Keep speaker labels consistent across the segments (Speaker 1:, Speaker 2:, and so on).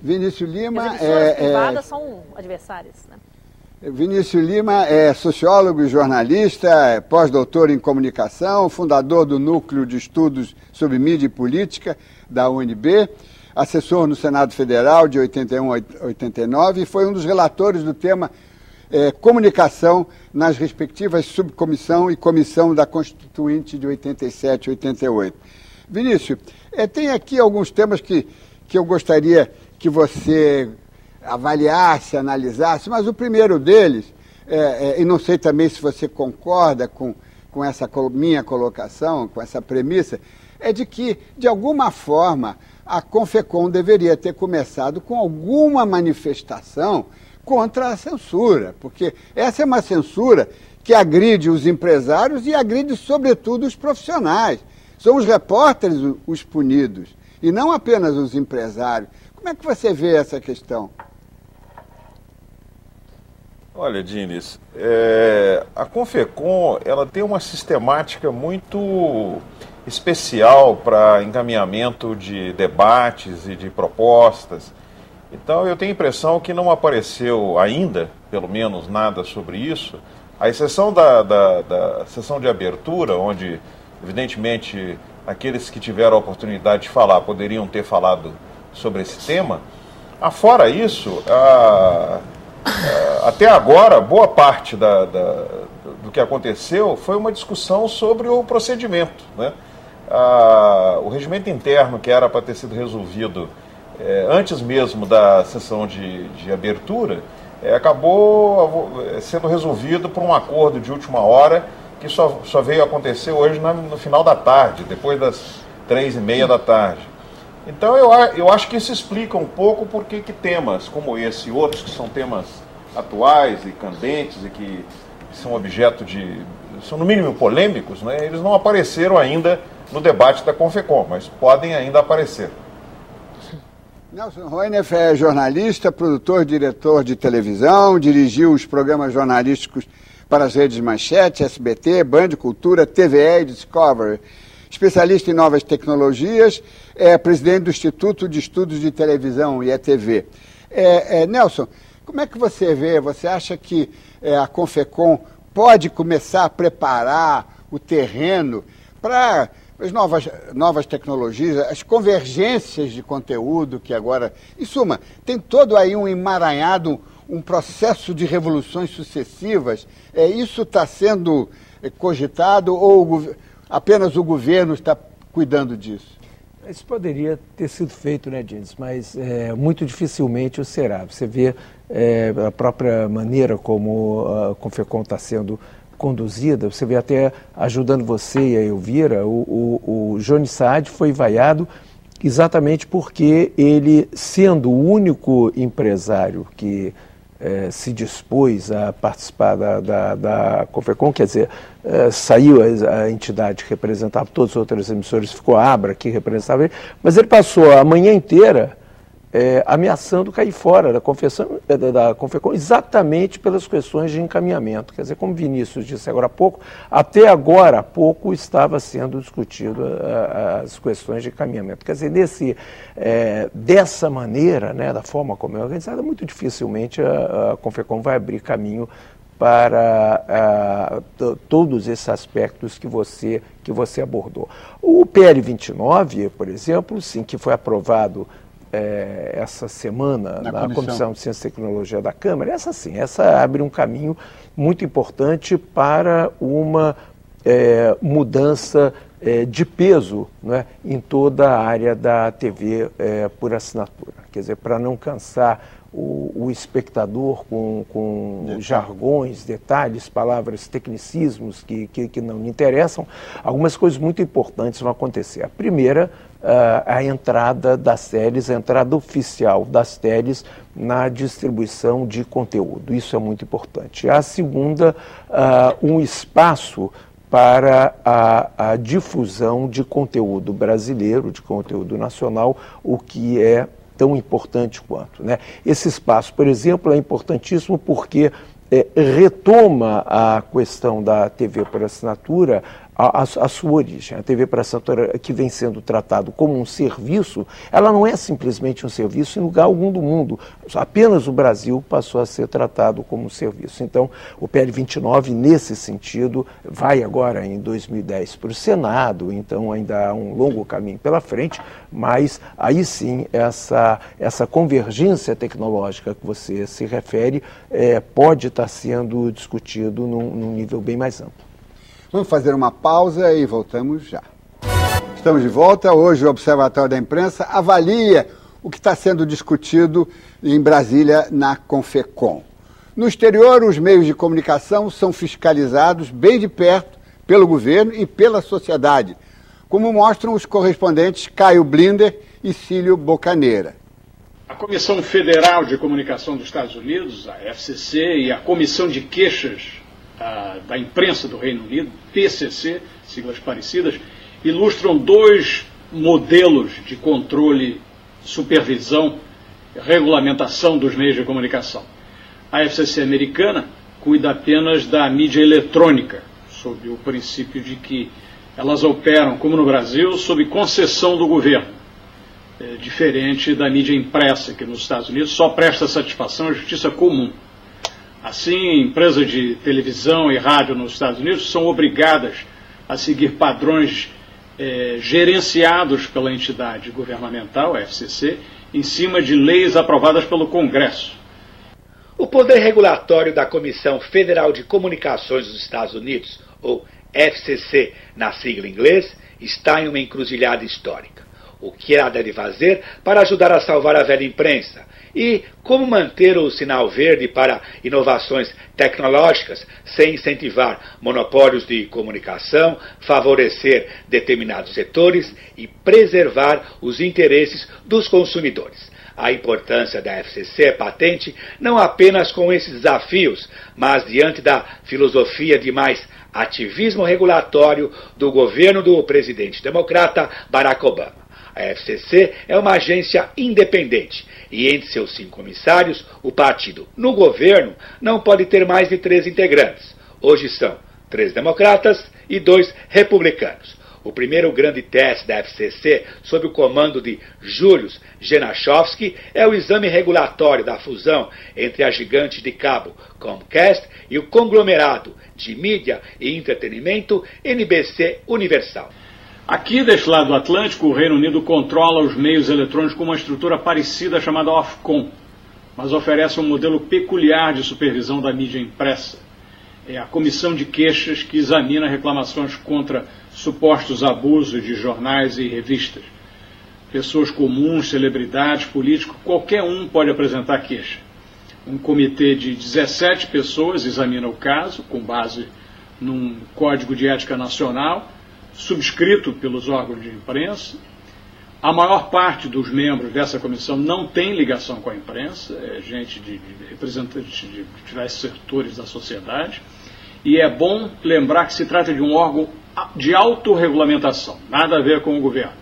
Speaker 1: Vinícius Lima
Speaker 2: as emissoras privadas são adversárias, né?
Speaker 1: Vinícius Lima é sociólogo e jornalista, é pós-doutor em comunicação, fundador do Núcleo de Estudos sobre Mídia e Política da UNB, assessor no Senado Federal de 81 a 89 e foi um dos relatores do tema comunicação nas respectivas subcomissão e comissão da Constituinte de 87 e 88. Vinícius, tem aqui alguns temas que eu gostaria que você avaliasse, analisasse, mas o primeiro deles, e não sei também se você concorda com essa minha colocação, com essa premissa, é de que, de alguma forma, a Confecom deveria ter começado com alguma manifestação contra a censura, porque essa é uma censura que agride os empresários e agride, sobretudo, os profissionais. São os repórteres os punidos, e não apenas os empresários. Como é que você vê essa questão?
Speaker 3: Olha, Diniz, a Confecom ela tem uma sistemática muito especial para encaminhamento de debates e de propostas. Então eu tenho a impressão que não apareceu ainda, pelo menos nada sobre isso, à exceção da sessão de abertura, onde, evidentemente, aqueles que tiveram a oportunidade de falar poderiam ter falado sobre esse tema. Afora isso, até agora, boa parte do que aconteceu foi uma discussão sobre o procedimento, né? O regimento interno, que era para ter sido resolvido antes mesmo da sessão de abertura, acabou sendo resolvido por um acordo de última hora que só veio acontecer hoje no final da tarde, depois das 3h30 da tarde. Então eu acho que isso explica um pouco por que temas como esse e outros, que são temas atuais e candentes e que são objeto são no mínimo polêmicos, né? Eles não apareceram ainda no debate da Confecom, mas podem ainda aparecer.
Speaker 1: Nelson Roinef é jornalista, produtor, diretor de televisão, dirigiu os programas jornalísticos para as redes Manchete, SBT, Band, Cultura, TVE e Discovery. Especialista em novas tecnologias, é presidente do Instituto de Estudos de Televisão, IETV. Nelson, como é que você vê? Você acha que a Confecom pode começar a preparar o terreno para as novas tecnologias, as convergências de conteúdo que agora... Em suma, tem todo aí um emaranhado, um processo de revoluções sucessivas. Isso está sendo cogitado ou apenas o governo está cuidando disso?
Speaker 4: Isso poderia ter sido feito, né, Diniz? Mas muito dificilmente o será. Você vê a própria maneira como a Confecom está sendo conduzida, você vê até ajudando você e a Elvira, o Johnny Saad foi vaiado exatamente porque ele, sendo o único empresário que se dispôs a participar da Confecom, quer dizer, saiu a entidade que representava todas as outras emissoras, ficou a Abra que representava ele, mas ele passou a manhã inteira ameaçando cair fora da Confecom exatamente pelas questões de encaminhamento. Quer dizer, como Vinícius disse agora há pouco, até agora há pouco estava sendo discutido as questões de encaminhamento. Quer dizer, dessa maneira, né, da forma como é organizada, muito dificilmente a Confecom vai abrir caminho para todos esses aspectos que você abordou. O PL 29, por exemplo, sim, que foi aprovado essa semana na Comissão de Ciência e Tecnologia da Câmara, essa abre um caminho muito importante para uma mudança de peso, né, em toda a área da TV por assinatura. Quer dizer, para não cansar o espectador com jargões, detalhes, palavras, tecnicismos que não lhe interessam, algumas coisas muito importantes vão acontecer. A primeira, a entrada das teles, a entrada oficial das teles na distribuição de conteúdo. Isso é muito importante. A segunda, um espaço para a difusão de conteúdo brasileiro, de conteúdo nacional, o que é tão importante quanto, né? Esse espaço, por exemplo, é importantíssimo porque retoma a questão da TV por assinatura a sua origem. A TV por assinatura, que vem sendo tratado como um serviço, ela não é simplesmente um serviço em lugar algum do mundo. Apenas o Brasil passou a ser tratado como um serviço. Então, o PL 29, nesse sentido, vai agora em 2010 para o Senado, então ainda há um longo caminho pela frente, mas aí sim essa convergência tecnológica que você se refere pode estar sendo discutido num nível bem mais amplo.
Speaker 1: Vamos fazer uma pausa e voltamos já. Estamos de volta. Hoje o Observatório da Imprensa avalia o que está sendo discutido em Brasília na Confecom. No exterior, os meios de comunicação são fiscalizados bem de perto pelo governo e pela sociedade, como mostram os correspondentes Caio Blinder e Cílio Bocaneira.
Speaker 5: A Comissão Federal de Comunicação dos Estados Unidos, a FCC, e a Comissão de Queixas da Imprensa do Reino Unido, PCC, siglas parecidas, ilustram dois modelos de controle, supervisão, regulamentação dos meios de comunicação. A FCC americana cuida apenas da mídia eletrônica, sob o princípio de que elas operam, como no Brasil, sob concessão do governo, diferente da mídia impressa, que nos Estados Unidos só presta satisfação à justiça comum. Assim, empresas de televisão e rádio nos Estados Unidos são obrigadas a seguir padrões gerenciados pela entidade governamental, a FCC, em cima de leis aprovadas pelo Congresso.
Speaker 6: O poder regulatório da Comissão Federal de Comunicações dos Estados Unidos, ou FCC na sigla em inglês, está em uma encruzilhada histórica. O que ela deve fazer para ajudar a salvar a velha imprensa e como manter o sinal verde para inovações tecnológicas sem incentivar monopólios de comunicação, favorecer determinados setores e preservar os interesses dos consumidores. A importância da FCC é patente não apenas com esses desafios, mas diante da filosofia de mais ativismo regulatório do governo do presidente democrata Barack Obama. A FCC é uma agência independente e entre seus 5 comissários, o partido no governo não pode ter mais de 3 integrantes. Hoje são 3 democratas e 2 republicanos. O primeiro grande teste da FCC, sob o comando de Julius Genachowski, é o exame regulatório da fusão entre a gigante de cabo Comcast e o conglomerado de mídia e entretenimento NBC Universal.
Speaker 5: Aqui, deste lado do Atlântico, o Reino Unido controla os meios eletrônicos com uma estrutura parecida chamada Ofcom, mas oferece um modelo peculiar de supervisão da mídia impressa. É a Comissão de Queixas que examina reclamações contra supostos abusos de jornais e revistas. Pessoas comuns, celebridades, políticos, qualquer um pode apresentar queixa. Um comitê de 17 pessoas examina o caso, com base num Código de Ética Nacional, subscrito pelos órgãos de imprensa. A maior parte dos membros dessa comissão não tem ligação com a imprensa, é gente de representantes de diversos setores da sociedade, e é bom lembrar que se trata de um órgão de autorregulamentação, nada a ver com o governo.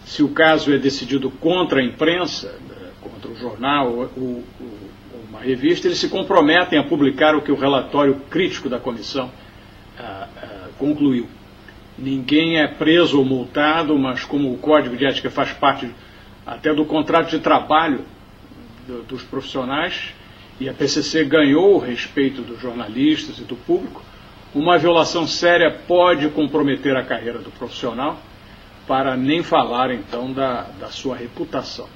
Speaker 5: Se o caso é decidido contra a imprensa, contra o jornal ou uma revista, eles se comprometem a publicar o que o relatório crítico da comissão concluiu. Ninguém é preso ou multado, mas como o Código de Ética faz parte até do contrato de trabalho dos profissionais, e a PCC ganhou o respeito dos jornalistas e do público, uma violação séria pode comprometer a carreira do profissional, para nem falar então da sua reputação.